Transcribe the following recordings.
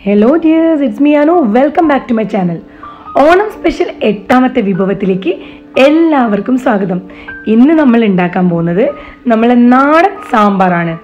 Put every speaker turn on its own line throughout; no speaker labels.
Hello dears, it's me Anu. Welcome back to my channel. Onam special 8ാമത്തെ വിഭവത്തിലേക്ക് എല്ലാവർക്കും സ്വാഗതം. ഇന്ന് നമ്മൾ ഉണ്ടാക്കാൻ പോകുന്നത് നമ്മുടെ നാടൻ സാമ്പാറാണ്.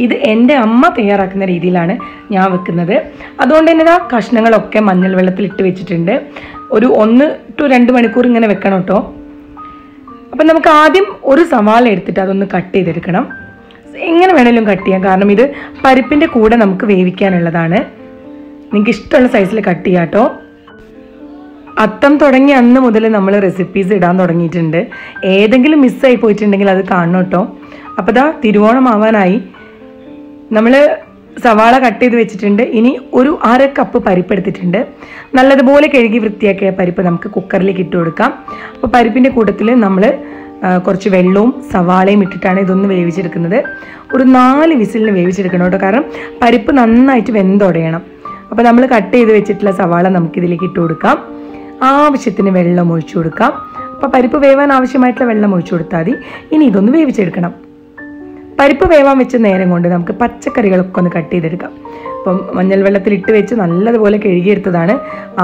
ഇത് എൻ്റെ അമ്മ തയ്യാറാക്കുന്ന രീതിയിലാണ് ഞാൻ വെക്കുന്നത്. അതുകൊണ്ട് തന്നെ കഷ്ണങ്ങളൊക്കെ മഞ്ഞൾ വെള്ളത്തിൽ ഇട്ട് വെച്ചിട്ടുണ്ട്. ഒരു 1 to 2 മണിക്കൂർ ഇങ്ങനെ വെക്കണം കേട്ടോ. അപ്പം നമുക്ക് ആദ്യം ഒരു സവാള എടുത്തിട്ട് അതൊന്ന് കട്ട് ചെയ്തെടുക്കണം. എങ്ങനെ വേണമെങ്കിലും കട്ട് ചെയ്യാം, കാരണം ഇത് പരിപ്പിൻ്റെ കൂടെ നമുക്ക് വേവിക്കാനുള്ളതാണ്. നിങ്ങൾക്ക് ഇഷ്ടമുള്ള സൈസിൽ കട്ട് ചെയ്യാം കേട്ടോ. അത്തം തുടങ്ങി അന്ന് മുതൽ നമ്മൾ റെസിപ്പീസ് ഇടാൻ തുടങ്ങിയിട്ടുണ്ട്. ഏതെങ്കിലും മിസ്സായി പോയിട്ടുണ്ടെങ്കിൽ അത് കാണണം കേട്ടോ. അപ്പോൾ ദാ തിരുവോണം ആവാനായി. നമ്മൾ സവാള കട്ട് ചെയ്ത് വെച്ചിട്ടുണ്ട്. ഇനി ഒരു 1/2 കപ്പ് പരിപ്പ് എടുത്തിട്ടുണ്ട്. നല്ലതുപോലെ കഴുകി വൃത്തിയാക്കിയ പരിപ്പ് നമുക്ക് കുക്കറിലേക്ക് ഇട്ട് കൊടുക്കാം. അപ്പോൾ പരിപ്പിൻ്റെ കൂട്ടത്തിൽ നമ്മൾ കുറച്ച് വെള്ളവും സവാളയും ഇട്ടിട്ടാണ് ഇതൊന്ന് വേവിച്ചെടുക്കുന്നത്. ഒരു 4 വിസിലിന് വേവിച്ചെടുക്കണം കേട്ടോ, കാരണം പരിപ്പ് നന്നായിട്ട് വെന്തുടയണം. അപ്പോൾ നമ്മൾ കട്ട് ചെയ്ത് വെച്ചിട്ടുള്ള സവാള നമുക്കിതിലേക്ക് ഇട്ട് കൊടുക്കാം. ആവശ്യത്തിന് വെള്ളം ഒഴിച്ചു കൊടുക്കാം. അപ്പോൾ പരിപ്പ് വേവാൻ ആവശ്യമായിട്ടുള്ള വെള്ളം ഒഴിച്ചു കൊടുത്താൽ മതി. ഇനി ഇതൊന്ന് വേവിച്ചെടുക്കണം. പരിപ്പ് വേവാൻ വെച്ച നേരം കൊണ്ട് നമുക്ക് പച്ചക്കറികളൊക്കെ ഒന്ന് കട്ട് ചെയ്തെടുക്കാം. അപ്പം മഞ്ഞൾ വെള്ളത്തിൽ ഇട്ട് വെച്ച് നല്ലതുപോലെ കഴുകിയെടുത്തതാണ്.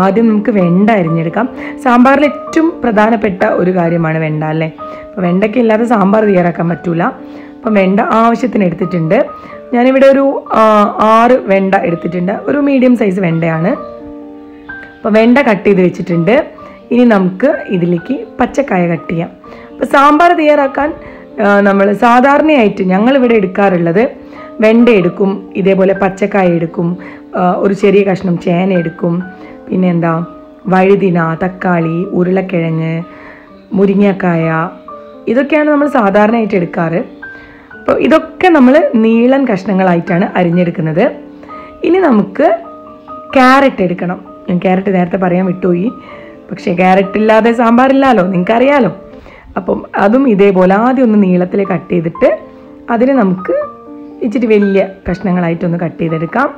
ആദ്യം നമുക്ക് വെണ്ട അരിഞ്ഞെടുക്കാം. സാമ്പാറിൽ ഏറ്റവും പ്രധാനപ്പെട്ട ഒരു കാര്യമാണ് വെണ്ട അല്ലേ. അപ്പോൾ വെണ്ടയ്ക്ക് ഇല്ലാതെ സാമ്പാർ തയ്യാറാക്കാൻ പറ്റൂല. അപ്പം വെണ്ട ആവശ്യത്തിന് എടുത്തിട്ടുണ്ട്. ഞാനിവിടെ ഒരു 6 വെണ്ട എടുത്തിട്ടുണ്ട്. ഒരു മീഡിയം സൈസ് വെണ്ടയാണ്. അപ്പോൾ വെണ്ട കട്ട് ചെയ്ത് വെച്ചിട്ടുണ്ട്. ഇനി നമുക്ക് ഇതിലേക്ക് പച്ചക്കായ കട്ട് ചെയ്യാം. അപ്പോൾ സാമ്പാർ തയ്യാറാക്കാൻ നമ്മൾ സാധാരണയായിട്ട് ഞങ്ങളിവിടെ എടുക്കാറുള്ളത് വെണ്ട എടുക്കും, ഇതേപോലെ പച്ചക്കായ എടുക്കും, ഒരു ചെറിയ കഷ്ണം ചേന എടുക്കും, പിന്നെ വഴുതിന, തക്കാളി, ഉരുളക്കിഴങ്ങ്, മുരിങ്ങക്കായ, ഇതൊക്കെയാണ് നമ്മൾ സാധാരണയായിട്ട് എടുക്കാറ്. അപ്പോൾ ഇതൊക്കെ നമ്മൾ നീളൻ കഷ്ണങ്ങളായിട്ടാണ് അരിഞ്ഞെടുക്കുന്നത്. ഇനി നമുക്ക് ക്യാരറ്റ് എടുക്കണം. ഞാൻ ക്യാരറ്റ് നേരത്തെ പറയാൻ വിട്ടുപോയി, പക്ഷേ ക്യാരറ്റ് ഇല്ലാതെ സാമ്പാറില്ലല്ലോ, നിങ്ങൾക്കറിയാലോ. അപ്പം അതും ഇതേപോലെ ആദ്യം ഒന്ന് നീളത്തിൽ കട്ട് ചെയ്തിട്ട് അതിന് നമുക്ക് ഇച്ചിരി വലിയ കഷ്ണങ്ങളായിട്ടൊന്ന് കട്ട് ചെയ്തെടുക്കാം.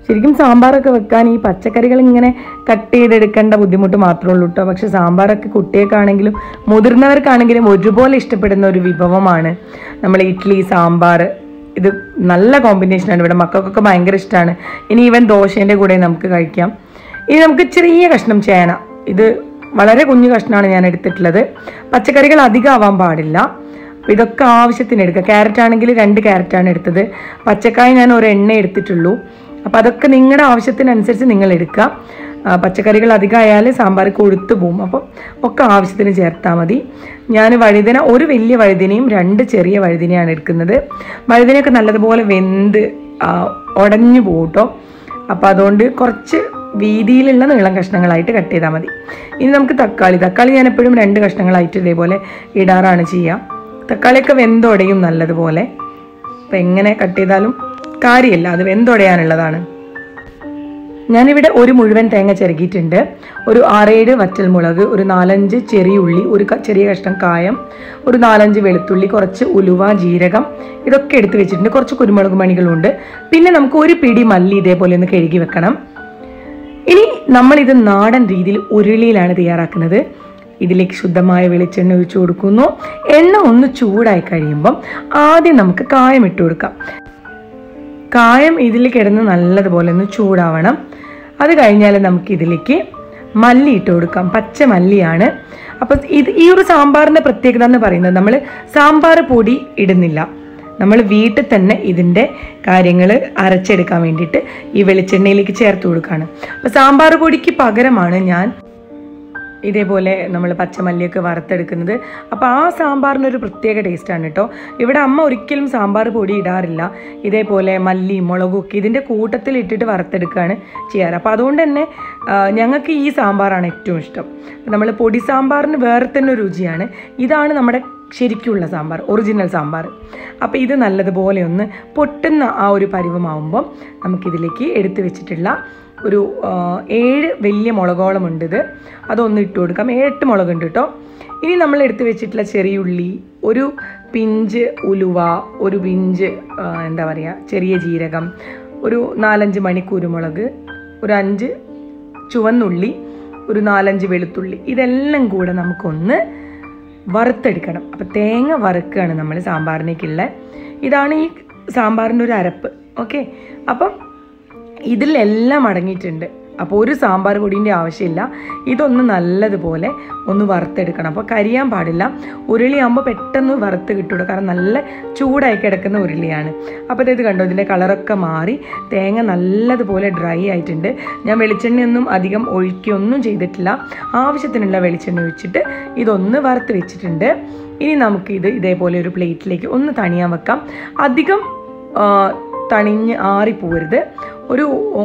ശരിക്കും സാമ്പാറൊക്കെ വെക്കാൻ ഈ പച്ചക്കറികൾ ഇങ്ങനെ കട്ട് ചെയ്തെടുക്കേണ്ട ബുദ്ധിമുട്ട് മാത്രമേ ഉള്ളൂ കേട്ടോ. പക്ഷെ സാമ്പാറൊക്കെ കുട്ടികൾക്കാണെങ്കിലും മുതിർന്നവർക്കാണെങ്കിലും ഒരുപോലെ ഇഷ്ടപ്പെടുന്ന ഒരു വിഭവമാണ് നമ്മൾ ഇഡ്ഡലി സാമ്പാർ. ഇത് നല്ല കോമ്പിനേഷനാണ്. ഇവിടെ മക്കൾക്കൊക്കെ ഭയങ്കര ഇഷ്ടമാണ്. ഇനി ഈവൻ ദോശേൻ്റെ കൂടെ നമുക്ക് കഴിക്കാം. ഇനി നമുക്ക് ചെറിയ കഷ്ണം ചേന, ഇത് വളരെ കുഞ്ഞു കഷ്ണമാണ് ഞാൻ എടുത്തിട്ടുള്ളത്. പച്ചക്കറികൾ അധികം ആവാൻ പാടില്ല. അപ്പോൾ ഇതൊക്കെ ആവശ്യത്തിന് എടുക്കുക. ക്യാരറ്റ് ആണെങ്കിൽ 2 ക്യാരറ്റാണ് എടുത്തത്. പച്ചക്കായ ഞാൻ ഒരു എണ്ണ എടുത്തിട്ടുള്ളൂ. അപ്പോൾ അതൊക്കെ നിങ്ങളുടെ ആവശ്യത്തിനനുസരിച്ച് നിങ്ങൾ എടുക്കുക. പച്ചക്കറികൾ അധികമായാൽ സാമ്പാർ കൊഴുത്തു പോവും. അപ്പം ഒക്കെ ആവശ്യത്തിന് ചേർത്താൽ മതി. ഞാൻ വഴുതന, ഒരു വലിയ വഴുതനയും 2 ചെറിയ വഴുതനയാണ് എടുക്കുന്നത്. വഴുതനയൊക്കെ നല്ലതുപോലെ വെന്ത് ഉടഞ്ഞു പോകും കേട്ടോ. അപ്പോൾ അതുകൊണ്ട് കുറച്ച് വീതിയിലുള്ള നീളം കഷ്ണങ്ങളായിട്ട് കട്ട് ചെയ്താൽ മതി. ഇനി നമുക്ക് തക്കാളി ഞാൻ എപ്പോഴും 2 കഷ്ണങ്ങളായിട്ട് ഇതേപോലെ ഇടാറാണ് ചെയ്യുക. തക്കാളിയൊക്കെ വെന്തുടയും നല്ലതുപോലെ. അപ്പം എങ്ങനെ കട്ട് ചെയ്താലും കാര്യമില്ല, അത് വെന്തുടയാനുള്ളതാണ്. ഞാനിവിടെ ഒരു മുഴുവൻ തേങ്ങ ചിരകിയിട്ടുണ്ട്. ഒരു 6-7 വറ്റൽമുളക്, ഒരു 4-5 ചെറിയ ഉള്ളി, ഒരു ചെറിയ കഷ്ണം കായം, ഒരു 4-5 വെളുത്തുള്ളി, കുറച്ച് ഉലുവ, ജീരകം, ഇതൊക്കെ എടുത്ത് വെച്ചിട്ടുണ്ട്. കുറച്ച് കുരുമുളക് മണികളുണ്ട്. പിന്നെ നമുക്ക് ഒരു പിടി മല്ലി ഇതേപോലെ ഒന്ന് കഴുകി വെക്കണം. ഇനി നമ്മളിത് നാടൻ രീതിയിൽ ഉരുളിയിലാണ് തയ്യാറാക്കുന്നത്. ഇതിലേക്ക് ശുദ്ധമായ വെളിച്ചെണ്ണ ഒഴിച്ചു കൊടുക്കുന്നു. എണ്ണ ഒന്ന് ചൂടായി കഴിയുമ്പം ആദ്യം നമുക്ക് കായം ഇട്ട് കൊടുക്കാം. കായം ഇതിൽ കിടന്ന് നല്ലതുപോലെ ഒന്ന് ചൂടാവണം. അത് കഴിഞ്ഞാൽ നമുക്ക് ഇതിലേക്ക് മല്ലി ഇട്ട് കൊടുക്കാം. പച്ച മല്ലിയാണ്. അപ്പോൾ ഈ ഒരു സാമ്പാറിൻ്റെ പ്രത്യേകത എന്ന് പറയുന്നത് നമ്മൾ സാമ്പാർ പൊടി ഇടുന്നില്ല. നമ്മൾ വീട്ടിൽ തന്നെ ഇതിൻ്റെ കാര്യങ്ങൾ അരച്ചെടുക്കാൻ വേണ്ടിയിട്ട് ഈ വെളിച്ചെണ്ണയിലേക്ക് ചേർത്ത് കൊടുക്കുകയാണ്. അപ്പോൾ സാമ്പാർ പൊടിക്ക് പകരമാണ് ഞാൻ ഇതേപോലെ നമ്മൾ പച്ചമല്ലിയൊക്കെ വറുത്തെടുക്കുന്നത്. അപ്പോൾ ആ സാമ്പാറിനൊരു പ്രത്യേക ടേസ്റ്റാണ് കേട്ടോ. ഇവിടെ അമ്മ ഒരിക്കലും സാമ്പാർ പൊടി ഇടാറില്ല. ഇതേപോലെ മല്ലി, മുളകും ഒക്കെ ഇതിൻ്റെ കൂട്ടത്തിൽ ഇട്ടിട്ട് വറുത്തെടുക്കുകയാണ് ചെയ്യാറ്. അപ്പോൾ അതുകൊണ്ട് തന്നെ ഞങ്ങൾക്ക് ഈ സാമ്പാറാണ് ഏറ്റവും ഇഷ്ടം. നമ്മൾ പൊടി സാമ്പാറിന് വേറെ തന്നെ രുചിയാണ്. ഇതാണ് നമ്മുടെ ശരിക്കുള്ള സാമ്പാർ, ഒറിജിനൽ സാമ്പാർ. അപ്പോൾ ഇത് നല്ലതുപോലെ ഒന്ന് പൊട്ടുന്ന ആ ഒരു പരുവമാവുമ്പം നമുക്കിതിലേക്ക് എടുത്തു വെച്ചിട്ടുള്ള ഒരു 7 വലിയ മുളകോളം ഉണ്ട്. അതൊന്ന് ഇട്ട് കൊടുക്കാം. 7-8 മുളകുണ്ട് കേട്ടോ. ഇനി നമ്മൾ എടുത്ത് വെച്ചിട്ടുള്ള ചെറിയ ഉള്ളി, ഒരു പിഞ്ച് ഉലുവ, ഒരു പിഞ്ച് ചെറിയ ജീരകം, ഒരു 4-5 മണി കുരുമുളക്, ഒരു 5 ചുവന്നുള്ളി, ഒരു 4-5 വെളുത്തുള്ളി, ഇതെല്ലാം കൂടെ നമുക്കൊന്ന് വറുത്തെടുക്കണം. അപ്പോൾ തേങ്ങ വറുക്കുകയാണ് നമ്മൾ സാമ്പാറിനേക്കുള്ള. ഇതാണ് ഈ സാമ്പാറിൻ്റെ ഒരു അരപ്പ്. ഓക്കെ, അപ്പം ഇതിലെല്ലാം അടങ്ങിയിട്ടുണ്ട്. അപ്പോൾ ഒരു സാമ്പാർ പൊടിൻ്റെ ആവശ്യമില്ല. ഇതൊന്ന് നല്ലതുപോലെ ഒന്ന് വറുത്തെടുക്കണം. അപ്പോൾ കരിയാൻ പാടില്ല. ഉരുളിയാകുമ്പോൾ പെട്ടെന്ന് വറുത്ത് കിട്ടുള്ളൂ, കാരണം നല്ല ചൂടായി കിടക്കുന്ന ഉരുളിയാണ്. അപ്പോൾ ഇത് കണ്ടോ, ഇതിൻ്റെ കളറൊക്കെ മാറി തേങ്ങ നല്ലതുപോലെ ഡ്രൈ ആയിട്ടുണ്ട്. ഞാൻ വെളിച്ചെണ്ണയൊന്നും അധികം ഒഴിക്കുകയൊന്നും ചെയ്തിട്ടില്ല. ആവശ്യത്തിനുള്ള വെളിച്ചെണ്ണ ഒഴിച്ചിട്ട് ഇതൊന്ന് വറുത്ത് വെച്ചിട്ടുണ്ട്. ഇനി നമുക്കിത് ഇതേപോലെ ഒരു പ്ലേറ്റിലേക്ക് ഒന്ന് തണിയാൻ വെക്കാം. അധികം തണിഞ്ഞ് ആറിപ്പോരുത്.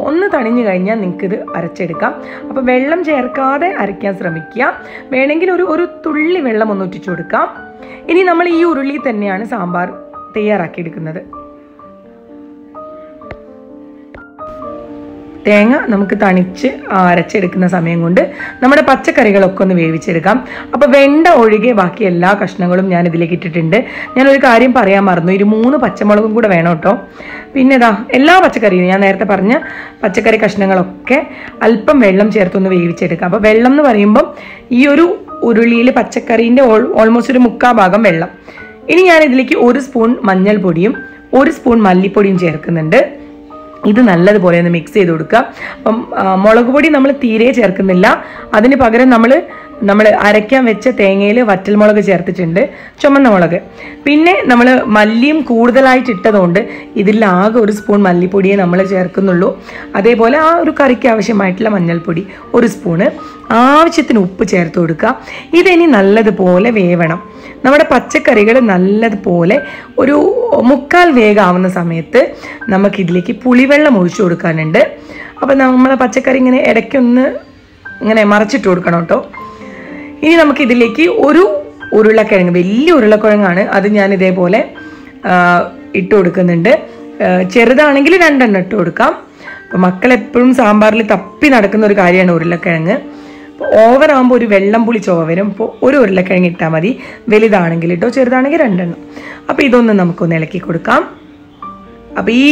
ഒന്ന് തണിഞ്ഞു കഴിഞ്ഞാൽ നിങ്ങൾക്കിത് അരച്ചെടുക്കാം. അപ്പോൾ വെള്ളം ചേർക്കാതെ അരയ്ക്കാൻ ശ്രമിക്കുക. വേണമെങ്കിൽ ഒരു തുള്ളി വെള്ളം ഒന്ന് ഒറ്റിച്ചു കൊടുക്കാം. ഇനി നമ്മൾ ഈ ഉരുളി തന്നെയാണ് സാമ്പാർ തയ്യാറാക്കിയെടുക്കുന്നത്. തേങ്ങ നമുക്ക് തണിച്ച് അരച്ചെടുക്കുന്ന സമയം കൊണ്ട് നമ്മുടെ പച്ചക്കറികളൊക്കെ ഒന്ന് വേവിച്ചെടുക്കാം. അപ്പോൾ വെണ്ട ഒഴികെ ബാക്കി എല്ലാ കഷ്ണങ്ങളും ഞാൻ ഇതിലേക്ക് ഇട്ടിട്ടുണ്ട്. ഞാനൊരു കാര്യം പറയാൻ മറന്നു, 3 പച്ചമുളകും കൂടെ വേണം കേട്ടോ. പിന്നെ എല്ലാ പച്ചക്കറിയും ഞാൻ നേരത്തെ പറഞ്ഞ പച്ചക്കറി കഷ്ണങ്ങളൊക്കെ അല്പം വെള്ളം ചേർത്തൊന്ന് വേവിച്ചെടുക്കാം. അപ്പോൾ വെള്ളം എന്ന് പറയുമ്പം ഈ ഒരു ഉരുളിയിൽ പച്ചക്കറീൻ്റെ ഓൾമോസ്റ്റ് ഒരു 3/4 ഭാഗം വെള്ളം. ഇനി ഞാൻ ഇതിലേക്ക് 1 സ്പൂൺ മഞ്ഞൾപ്പൊടിയും 1 സ്പൂൺ മല്ലിപ്പൊടിയും ചേർക്കുന്നുണ്ട്. ഇത് നല്ലതുപോലെ ഒന്ന് മിക്സ് ചെയ്ത് കൊടുക്കുക. അപ്പം മുളക് പൊടി നമ്മൾ തീരെ ചേർക്കുന്നില്ല. അതിന് പകരം നമ്മൾ അരയ്ക്കാൻ വെച്ച തേങ്ങയിൽ വറ്റൽമുളക് ചേർത്തിട്ടുണ്ട്, ചുമന്ന മുളക്. പിന്നെ നമ്മൾ മല്ലിയും കൂടുതലായിട്ട് ഇട്ടതുകൊണ്ട് ഇതിലാകെ 1 സ്പൂൺ മല്ലിപ്പൊടിയെ നമ്മൾ ചേർക്കുന്നുള്ളൂ. അതേപോലെ ആ ഒരു കറിക്ക് ആവശ്യമായിട്ടുള്ള മഞ്ഞൾപ്പൊടി 1 സ്പൂണ്, ആവശ്യത്തിന് ഉപ്പ് ചേർത്ത് കൊടുക്കുക. ഇതിനി നല്ലതുപോലെ വേവണം. നമ്മുടെ പച്ചക്കറികൾ നല്ലതുപോലെ ഒരു 3/4 വേഗമാവുന്ന സമയത്ത് നമുക്കിതിലേക്ക് പുളിവെള്ളം ഒഴിച്ചു കൊടുക്കാനുണ്ട്. അപ്പം നമ്മളെ പച്ചക്കറി ഇങ്ങനെ ഇടയ്ക്കൊന്ന് ഇങ്ങനെ മറച്ചിട്ട് കൊടുക്കണം കേട്ടോ. ഇനി നമുക്കിതിലേക്ക് ഒരു ഉരുളക്കിഴങ്ങ്, വലിയ ഉരുളക്കിഴങ്ങാണ്, അത് ഞാൻ ഇതേപോലെ ഇട്ട് കൊടുക്കുന്നുണ്ട്. ചെറുതാണെങ്കിൽ 2 എണ്ണം ഇട്ട് കൊടുക്കാം. അപ്പോൾ മക്കളെപ്പോഴും സാമ്പാറിൽ തപ്പി നടക്കുന്ന ഒരു കാര്യമാണ് ഉരുളക്കിഴങ്ങ്. അപ്പോൾ ഓവറാകുമ്പോൾ ഒരു വെള്ളം പുളി ചുവ വരും. അപ്പോൾ ഒരു ഉരുളക്കിഴങ്ങ് ഇട്ടാൽ മതി, വലുതാണെങ്കിൽ ഇട്ടോ, ചെറുതാണെങ്കിൽ 2 എണ്ണം. അപ്പോൾ ഇതൊന്ന് നമുക്കൊന്ന് ഇളക്കി കൊടുക്കാം. അപ്പോൾ ഈ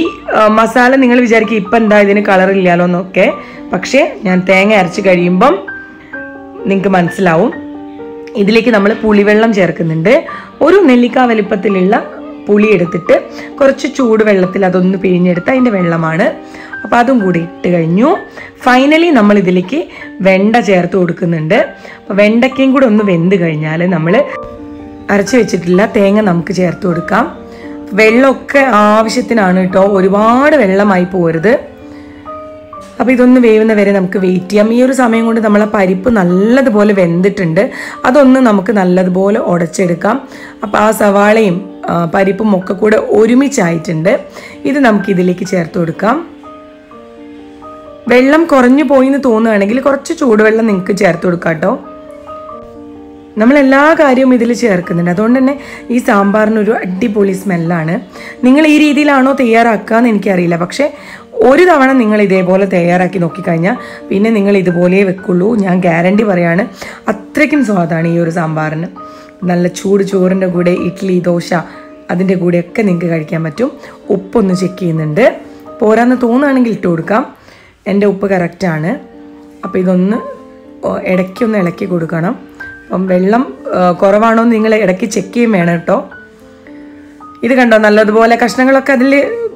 മസാല നിങ്ങൾ വിചാരിക്കും ഇപ്പം എന്താ ഇതിന് കളറില്ലാലോ എന്നൊക്കെ, പക്ഷേ ഞാൻ തേങ്ങ അരച്ച് കഴിയുമ്പം നിങ്ങൾക്ക് മനസ്സിലാവും. ഇതിലേക്ക് നമ്മൾ പുളിവെള്ളം ചേർക്കുന്നുണ്ട്. 1 നെല്ലിക്ക വലിപ്പത്തിലുള്ള പുളി എടുത്തിട്ട് കുറച്ച് ചൂടുവെള്ളത്തിൽ അതൊന്ന് പിഴിഞ്ഞെടുത്ത് അതിൻ്റെ വെള്ളമാണ്. അപ്പോൾ അതും കൂടി ഇട്ട് കഴിഞ്ഞു. ഫൈനലി നമ്മൾ ഇതിലേക്ക് വെണ്ട ചേർത്ത് കൊടുക്കുന്നുണ്ട്. അപ്പോൾ വെണ്ടയ്ക്കയും കൂടെ ഒന്ന് വെന്ത് കഴിഞ്ഞാൽ നമ്മൾ അരച്ച് വെച്ചിട്ടുള്ള തേങ്ങ നമുക്ക് ചേർത്ത് കൊടുക്കാം. വെള്ളമൊക്കെ ആവശ്യത്തിനാണ് കേട്ടോ, ഒരുപാട് വെള്ളമായി പോരുത്. അപ്പോൾ ഇതൊന്ന് വേവുന്ന വരെ നമുക്ക് വെയിറ്റ് ചെയ്യാം. ഈ ഒരു സമയം കൊണ്ട് നമ്മളെ പരിപ്പ് നല്ലതുപോലെ വെന്തിട്ടുണ്ട്. അതൊന്ന് നമുക്ക് നല്ലതുപോലെ ഉടച്ചെടുക്കാം. അപ്പോൾ ആ സവാളയും പരിപ്പും ഒക്കെ കൂടെ ഒരുമിച്ചായിട്ടുണ്ട്. ഇത് നമുക്ക് ഇതിലേക്ക് ചേർത്ത് കൊടുക്കാം. വെള്ളം കുറഞ്ഞു പോയി എന്ന് തോന്നുകയാണെങ്കിൽ കുറച്ച് ചൂടുവെള്ളം നിങ്ങൾക്ക് ചേർത്ത് കൊടുക്കാം കേട്ടോ. നമ്മളെല്ലാ കാര്യവും ഇതിൽ ചേർക്കുന്നുണ്ട്. അതുകൊണ്ട് തന്നെ ഈ സാമ്പാറിനൊരു അടിപൊളി സ്മെല്ലാണ്. നിങ്ങൾ ഈ രീതിയിലാണോ തയ്യാറാക്കുക എന്ന് എനിക്കറിയില്ല, പക്ഷേ ഒരു തവണ നിങ്ങൾ ഇതേപോലെ തയ്യാറാക്കി നോക്കിക്കഴിഞ്ഞാൽ പിന്നെ നിങ്ങൾ ഇതുപോലെ വെക്കുള്ളൂ. ഞാൻ ഗ്യാരണ്ടി പറയാണ്, അത്രയ്ക്കും സ്വാദാണ് ഈ ഒരു സാമ്പാറിന്. നല്ല ചൂട് ചോറിൻ്റെ കൂടെ ഇഡ്ഡലി, ദോശ അതിൻ്റെ കൂടെയൊക്കെ നിങ്ങൾക്ക് കഴിക്കാൻ പറ്റും. ഉപ്പൊന്ന് ചെക്ക് ചെയ്യുന്നുണ്ട്, പോരാന്ന് തോന്നുകയാണെങ്കിൽ ഇട്ട് കൊടുക്കാം. എൻ്റെ ഉപ്പ് കറക്റ്റാണ്. അപ്പോൾ ഇതൊന്ന് ഇടയ്ക്കൊന്ന് ഇളക്കി കൊടുക്കണം. അപ്പം വെള്ളം കുറവാണോ എന്ന് നിങ്ങൾ ഇടയ്ക്ക് ചെക്ക് ചെയ്യും വേണം കേട്ടോ. ഇത് കണ്ടോ, നല്ലതുപോലെ കഷ്ണങ്ങളൊക്കെ അതിൽ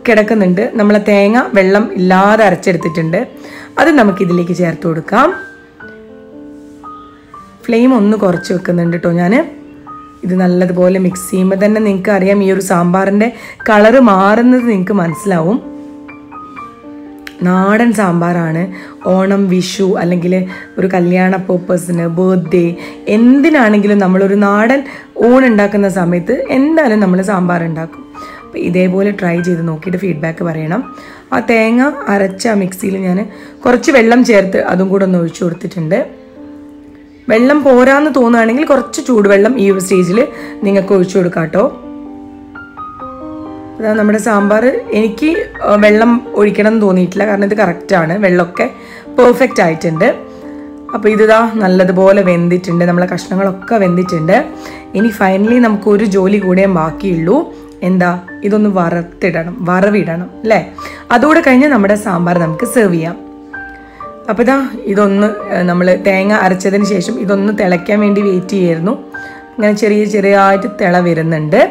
കിടക്കുന്നുണ്ട്. നമ്മളെ തേങ്ങ വെള്ളം ഇല്ലാതെ അരച്ചെടുത്തിട്ടുണ്ട്. അത് നമുക്കിതിലേക്ക് ചേർത്ത് കൊടുക്കാം. ഫ്ലെയിം ഒന്ന് കുറച്ച് വെക്കുന്നുണ്ട് കേട്ടോ ഞാൻ. ഇത് നല്ലതുപോലെ മിക്സ് ചെയ്യുമ്പോൾ തന്നെ നിങ്ങൾക്ക് അറിയാം ഈ ഒരു സാമ്പാറിൻ്റെ കളറ് മാറുന്നത് നിങ്ങൾക്ക് മനസ്സിലാവും. നാടൻ സാമ്പാറാണ്. ഓണം, വിഷു അല്ലെങ്കിൽ ഒരു കല്യാണ പർപ്പസിന്, ബർത്ത്ഡേ, എന്തിനാണെങ്കിലും നമ്മളൊരു നാടൻ ഊണുണ്ടാക്കുന്ന സമയത്ത് എന്തായാലും നമ്മൾ സാമ്പാർ ഉണ്ടാക്കും. അപ്പോൾ ഇതേപോലെ ട്രൈ ചെയ്ത് നോക്കിയിട്ട് ഫീഡ്ബാക്ക് പറയണം. ആ തേങ്ങ അരച്ച മിക്സിയിൽ ഞാൻ കുറച്ച് വെള്ളം ചേർത്ത് അതും കൂടെ ഒന്ന് ഒഴിച്ചു കൊടുത്തിട്ടുണ്ട്. വെള്ളം പോരാന്ന് തോന്നുകയാണെങ്കിൽ കുറച്ച് ചൂടുവെള്ളം ഈ ഒരു സ്റ്റേജിൽ നിങ്ങൾക്ക് ഒഴിച്ചു കൊടുക്കാം കേട്ടോ. അതാ നമ്മുടെ സാമ്പാർ. എനിക്ക് വെള്ളം ഒഴിക്കണം എന്ന് തോന്നിയിട്ടില്ല, കാരണം ഇത് കറക്റ്റാണ്, വെള്ളമൊക്കെ പെർഫെക്റ്റ് ആയിട്ടുണ്ട്. അപ്പോൾ ഇതിതാ നല്ലതുപോലെ വെന്തിട്ടുണ്ട്, നമ്മളെ കഷ്ണങ്ങളൊക്കെ വെന്തിട്ടുണ്ട്. ഇനി ഫൈനലി നമുക്കൊരു ജോലി കൂടെ ബാക്കിയുള്ളൂ. എന്താ, ഇതൊന്ന് വറവിടണം അല്ലേ. അതുകൂടെ കഴിഞ്ഞ് നമ്മുടെ സാമ്പാർ നമുക്ക് സെർവ് ചെയ്യാം. അപ്പോൾ ഇതാ ഇതൊന്ന് നമ്മൾ തേങ്ങ അരച്ചതിന് ശേഷം ഇതൊന്ന് തിളയ്ക്കാൻ വേണ്ടി വെയിറ്റ് ചെയ്യായിരുന്നു. ഇങ്ങനെ ചെറിയായിട്ട് തിള വരുന്നുണ്ട്.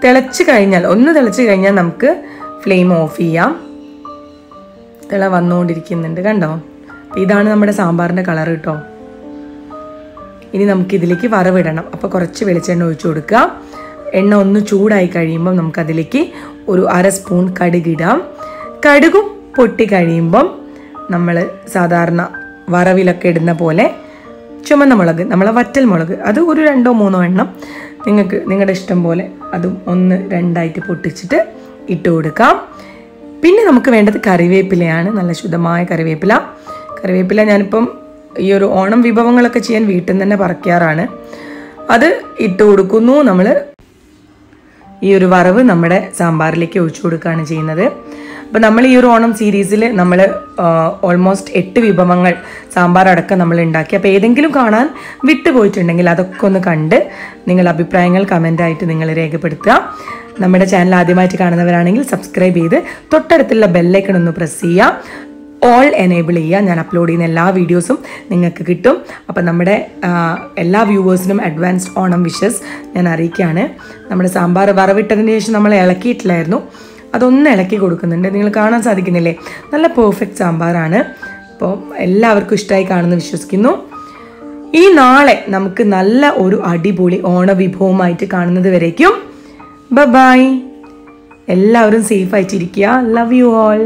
തിളച്ച് കഴിഞ്ഞാൽ നമുക്ക് ഫ്ലെയിം ഓഫ് ചെയ്യാം. തിള വന്നുകൊണ്ടിരിക്കുന്നുണ്ട്, കണ്ടോ? ഇതാണ് നമ്മുടെ സാമ്പാറിൻ്റെ കളർ കേട്ടോ. ഇനി നമുക്കിതിലേക്ക് വറവിടണം. അപ്പോൾ കുറച്ച് വെളിച്ചെണ്ണ ഒഴിച്ചു കൊടുക്കുക. എണ്ണ ഒന്ന് ചൂടായി കഴിയുമ്പം നമുക്കതിലേക്ക് ഒരു 1/2 സ്പൂൺ കടുകിടാം. കടുകും പൊട്ടി കഴിയുമ്പം നമ്മൾ സാധാരണ വറവിലൊക്കെ ഇടുന്ന പോലെ ചുമന്ന മുളക്, നമ്മളെ വറ്റൽ മുളക്, അത് ഒരു 2-3 എണ്ണം നിങ്ങൾക്ക് നിങ്ങളുടെ ഇഷ്ടം പോലെ അതും 1-2 പൊട്ടിച്ചിട്ട് ഇട്ട് കൊടുക്കാം. പിന്നെ നമുക്ക് വേണ്ടത് കറിവേപ്പിലയാണ്, നല്ല ശുദ്ധമായ കറിവേപ്പില. കറിവേപ്പില ഞാനിപ്പം ഈ ഒരു ഓണം വിഭവങ്ങളൊക്കെ ചെയ്യാൻ വീട്ടിൽ നിന്ന് തന്നെ പറിക്കാറാണ്. അത് ഇട്ട് കൊടുക്കുന്നു. നമ്മൾ ഈ ഒരു വറവ് നമ്മുടെ സാമ്പാറിലേക്ക് ഒഴിച്ചു കൊടുക്കുകയാണ് ചെയ്യുന്നത്. അപ്പോൾ നമ്മൾ ഈ ഒരു ഓണം സീരീസിൽ നമ്മൾ ഓൾമോസ്റ്റ് 8 വിഭവങ്ങൾ സാമ്പാർ അടക്കം നമ്മൾ ഉണ്ടാക്കി. അപ്പോൾ ഏതെങ്കിലും കാണാൻ വിട്ടുപോയിട്ടുണ്ടെങ്കിൽ അതൊക്കെ ഒന്ന് കണ്ട് നിങ്ങൾ അഭിപ്രായങ്ങൾ കമൻ്റായിട്ട് നിങ്ങൾ രേഖപ്പെടുത്തുക. നമ്മുടെ ചാനൽ ആദ്യമായിട്ട് കാണുന്നവരാണെങ്കിൽ സബ്സ്ക്രൈബ് ചെയ്ത് തൊട്ടടുത്തുള്ള ബെല്ലൈക്കൺ ഒന്ന് പ്രസ് ചെയ്യുക. ഓൾ എനേബിൾ ചെയ്യുക. ഞാൻ അപ്ലോഡ് ചെയ്യുന്ന എല്ലാ വീഡിയോസും നിങ്ങൾക്ക് കിട്ടും. അപ്പം നമ്മുടെ എല്ലാ വ്യൂവേഴ്സിനും അഡ്വാൻസ്ഡ് ഓണം വിഷസ് ഞാൻ അറിയിക്കുകയാണ്. നമ്മുടെ സാമ്പാർ വറവിട്ടതിന് ശേഷം നമ്മൾ ഇളക്കിയിട്ടില്ലായിരുന്നു, അതൊന്ന് ഇളക്കി കൊടുക്കുന്നുണ്ട്. നിങ്ങൾ കാണാൻ സാധിക്കുന്നില്ലേ, നല്ല പെർഫെക്റ്റ് സാമ്പാറാണ്. അപ്പോൾ എല്ലാവർക്കും ഇഷ്ടമായി കാണുമെന്ന് വിശ്വസിക്കുന്നു. ഈ നാളെ നമുക്ക് നല്ല ഒരു അടിപൊളി ഓണവിഭവമായിട്ട് കാണുന്നത് വരേക്കും ബൈ. എല്ലാവരും സേഫ് ആയിട്ടിരിക്കുക. Love you all.